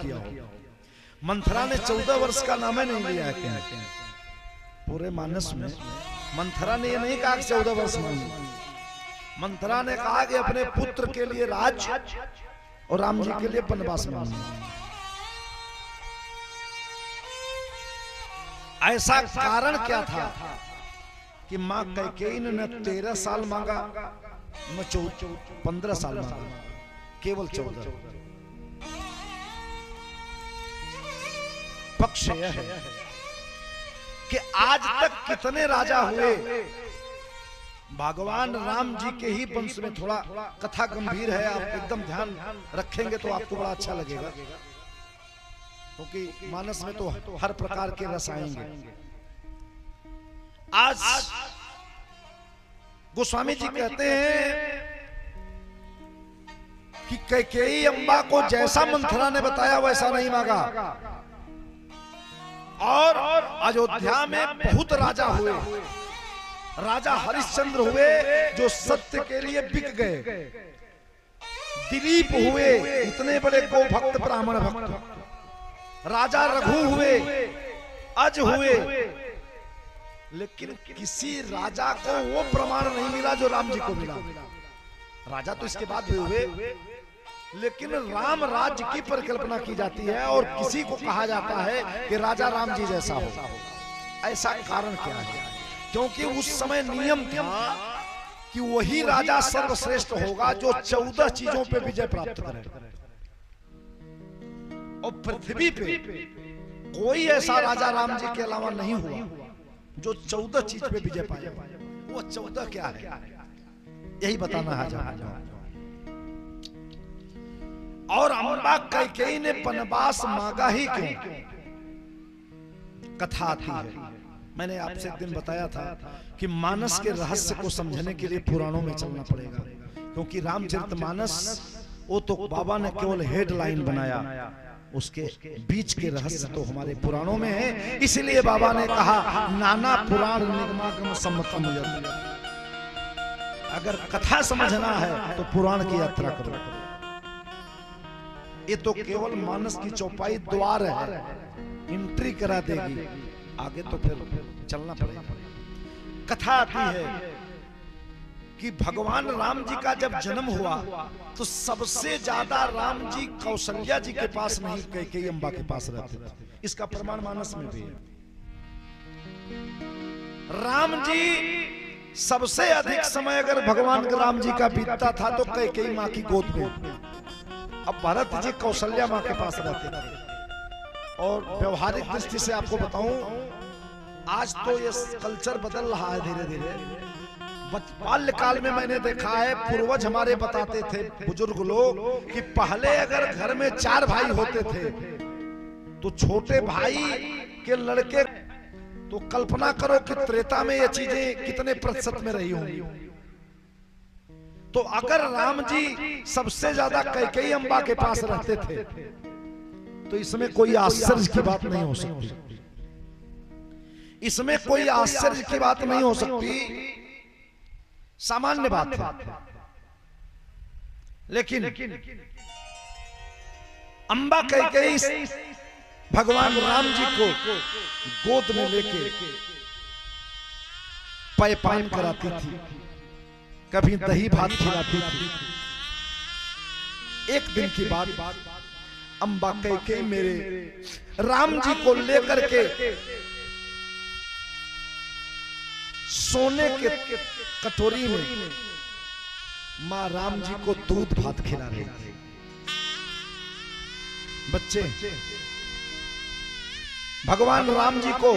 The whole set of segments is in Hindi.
किया हो। मंथरा ने 14 वर्ष का नाम नहीं लिया है कहीं पूरे मानस में। मंथरा ने ये नहीं कहा कि 14 वर्ष मांगी। मंथरा ने कहा कि अपने पुत्र के लिए राज और राम जी के लिए वनवास मांगना। ऐसा कारण क्या था कि मां कैकेयी ने 13 साल मांगा, मैं 15 साल मांगा, केवल 14। पक्ष यह है कि आज तक कितने राजा हुए, भगवान राम जी के ही वंश में। थोड़ा कथा गंभीर है, आप एकदम ध्यान रखेंगे तो आपको बड़ा अच्छा लगेगा, क्योंकि मानस में तो हर प्रकार के रस आएंगे। आज गोस्वामी जी कहते हैं कि कैकेयी अम्बा को जैसा मंथरा ने बताया वैसा नहीं मांगा, और अयोध्या में बहुत राजा हुए। राजा हरिश्चंद्र हुए जो सत्य के लिए बिक गए, दिलीप हुए इतने बड़े गो भक्त ब्राह्मण भक्त, राजा रघु हुए, अज हुए, लेकिन किसी राजा को वो प्रमाण नहीं मिला जो राम जी को मिला। राजा तो इसके बाद भी हुए, लेकिन राम राज्य की परिकल्पना की जाती है और किसी को कहा जाता है कि राजा राम जी जैसा हो। ऐसा कारण क्या है? क्योंकि उस समय नियम था कि वही राजा सर्वश्रेष्ठ होगा जो 14 चीजों पे विजय प्राप्त करे, और पृथ्वी पे कोई ऐसा राजा राम जी के अलावा नहीं हुआ जो 14 चीज पे विजय पाए। वो 14 क्या है, यही बताना है। और अम्बा कैकेयी ने वनवास मांगा ही क्यों, कथा आती है। मैंने आपसे एक दिन बताया था कि मानस के रहस्य को समझने के लिए पुराणों में चलना पड़ेगा, क्योंकि रामचरितमानस वो तो बाबा ने केवल हेडलाइन बनाया, उसके बीच के रहस्य तो हमारे पुराणों में है। इसलिए बाबा ने कहा नाना पुराण निगमागम सम्मतम यत्। अगर कथा समझना है तो पुराण की यात्रा करो। ये तो केवल मानस की चौपाई द्वार है, एंट्री करा देगी, आगे तो फिर चलना पड़ेगा। कथा आती है कि भगवान राम जी का जब जन्म हुआ तो सबसे ज्यादा राम जी कौशल्या जी के पास नहीं, कैकेयी अम्बा के पास रहते थे। इसका प्रमाण मानस में भी है। राम जी सबसे अधिक समय अगर भगवान राम जी का बीतता था तो कैकेयी मां की गोद में। अब भरत जी कौशल्या मां के पास रहते थे। और व्यवहारिक दृष्टि से आपको बताऊं, आज तो ये कल्चर बदल रहा है धीरे धीरे। बाल्यकाल में मैंने देखा है, पूर्वज हमारे बताते थे बुजुर्ग लोग कि पहले अगर घर में 4 भाई होते थे तो छोटे भाई के लड़के, तो कल्पना करो कि त्रेता में ये चीजें कितने प्रतिशत में रही होंगी। तो अगर राम जी सबसे ज्यादा कैकेयी अम्बा के पास रहते थे तो इसमें कोई आश्चर्य की बात नहीं हो सकती। इसमें कोई आश्चर्य की बात नहीं हो सकती, सामान्य बात है। लेकिन अम्बा कैकेयी भगवान राम जी को गोद में लेके पयपान कराती थी, कभी दही भात खिलाती थी। एक दिन की बात, अम्बा कैकेयी मेरे राम जी को लेकर के सोने के कटोरी में मां राम जी को दूध भात खिला रही थी। बच्चे भगवान राम जी को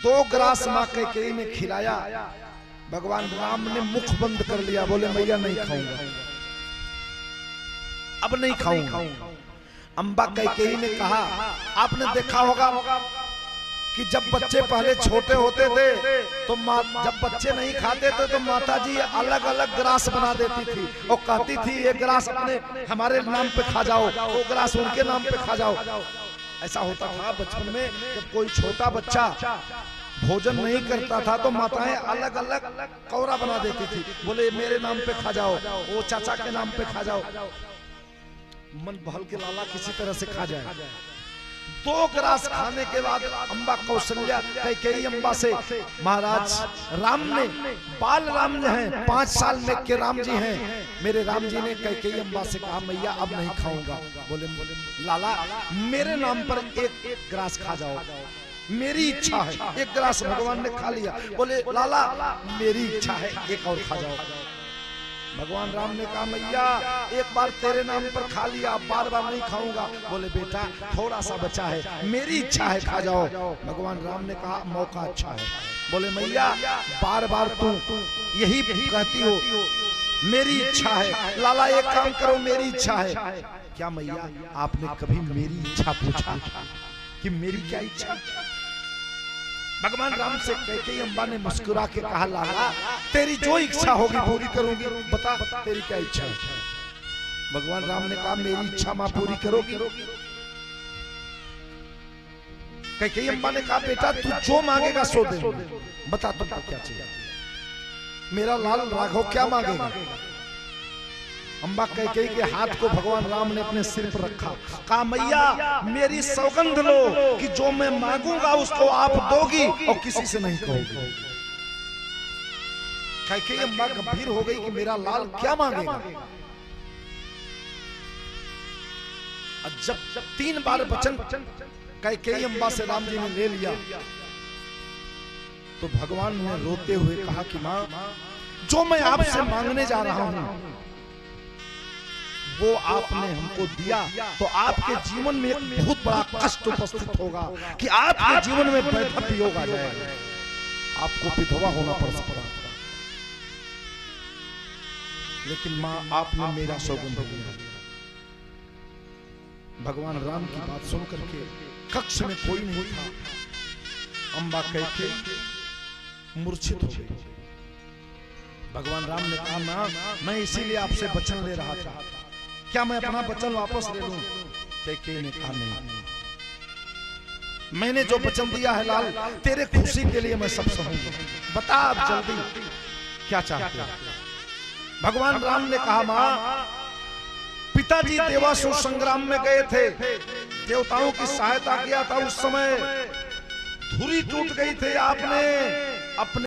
2 ग्रास मां कैकेयी ने खिलाया। भगवान राम ने मुख बंद कर लिया, बोले मैया नहीं खाऊंगा, अब नहीं खाऊंगा। अम्बा कैकेयी ने कहा, आपने देखा होगा कि जब बच्चे पहले छोटे होते थे तो जब बच्चे नहीं खाते थे तो माता जी अलग अलग ग्रास बना देती थी और कहती थी ये ग्रास अपने हमारे नाम पे खा जाओ, वो ग्रास उनके नाम पे खा जाओ। ऐसा होता था बचपन में, जब कोई छोटा बच्चा भोजन नहीं करता था तो माताएं अलग अलग कौरा बना देती थी, बोले मेरे नाम पे खा जाओ, वो चाचा के नाम पे खा जाओ। मन बहल के लाला किसी तरह से खा जाए। 2 ग्रास खाने के बाद अम्बा कौशल्या कैकेयी अम्बा से महाराज राम ने, बाल राम जो हैं 5 साल में के राम जी हैं, मेरे राम जी ने कैकेयी अम्बा से कहा मैया अब नहीं खाऊंगा। बोले लाला मेरे नाम पर 1 ग्रास खा जाओ, मेरी इच्छा है। 1 ग्रास भगवान ने खा लिया। बोले लाला मेरी इच्छा है 1 और खा जाओ। भगवान राम ने कहा मैया 1 बार तेरे नाम पर खा लिया, बार बार नहीं खाऊंगा। बोले बेटा थोड़ा सा बचा है, मेरी इच्छा है खा जाओ। भगवान राम ने कहा मौका अच्छा है। बोले मैया बार बार तू यही कहती हो, मेरी इच्छा है। लाला एक काम करो, मेरी इच्छा है। क्या मैया आपने कभी मेरी इच्छा पूछा कि मेरी क्या इच्छा? भगवान राम से कैकेयी अम्बा ने मुस्कुरा के कहा लाला तेरी जो इच्छा होगी पूरी करूंगी, बता तेरी क्या इच्छा है? भगवान राम ने कहा मेरी इच्छा मां पूरी करोगी? कैकेयी अम्बा ने कहा बेटा तू जो मांगेगा सो दे, बता तुमको क्या चाहिए? मेरा लाल राघव क्या मांगेगा? अम्बा कैकेयी के हाथ को भगवान राम ने अपने सिर पर रखा, कहा मैया मेरी सौगंध लो कि जो मैं मांगूंगा उसको आप दोगी और किसी से नहीं कहोगी। कैकेयी अम्बा गंभीर हो गई कि मेरा लाल क्या मांगेगा। जब 3 बार वचन कैकेयी अम्बा से राम जी ने ले लिया तो भगवान ने रोते हुए कहा कि मां जो मैं आपसे मांगने जा रहा हूं वो आपने हमको दिया तो आपके जीवन में एक बहुत बड़ा कष्ट उपस्थित होगा कि आपके जीवन में वैधव्य योग आ जाएगा, आपको विधवा होना पड़ सकता है। लेकिन मां आपने मेरा सौगंध दिया। भगवान राम की बात सुन करके कक्ष में कोई नहीं था, अम्बा कैकेयी मूर्छित हो गई। भगवान राम ने कहा मां मैं इसीलिए आपसे वचन ले रहा था, क्या मैं अपना वचन वापस ले लूं? कैकेयी ने कहा नहीं, मैंने जो वचन दिया है लाल तेरे खुशी के लिए मैं सब सहूंगा, बता आप जल्दी क्या चाहते हो? भगवान राम ने कहा मां पिताजी देवासुर संग्राम में गए थे, देवताओं की सहायता किया था, उस समय धुरी टूट गई थी, आपने अपने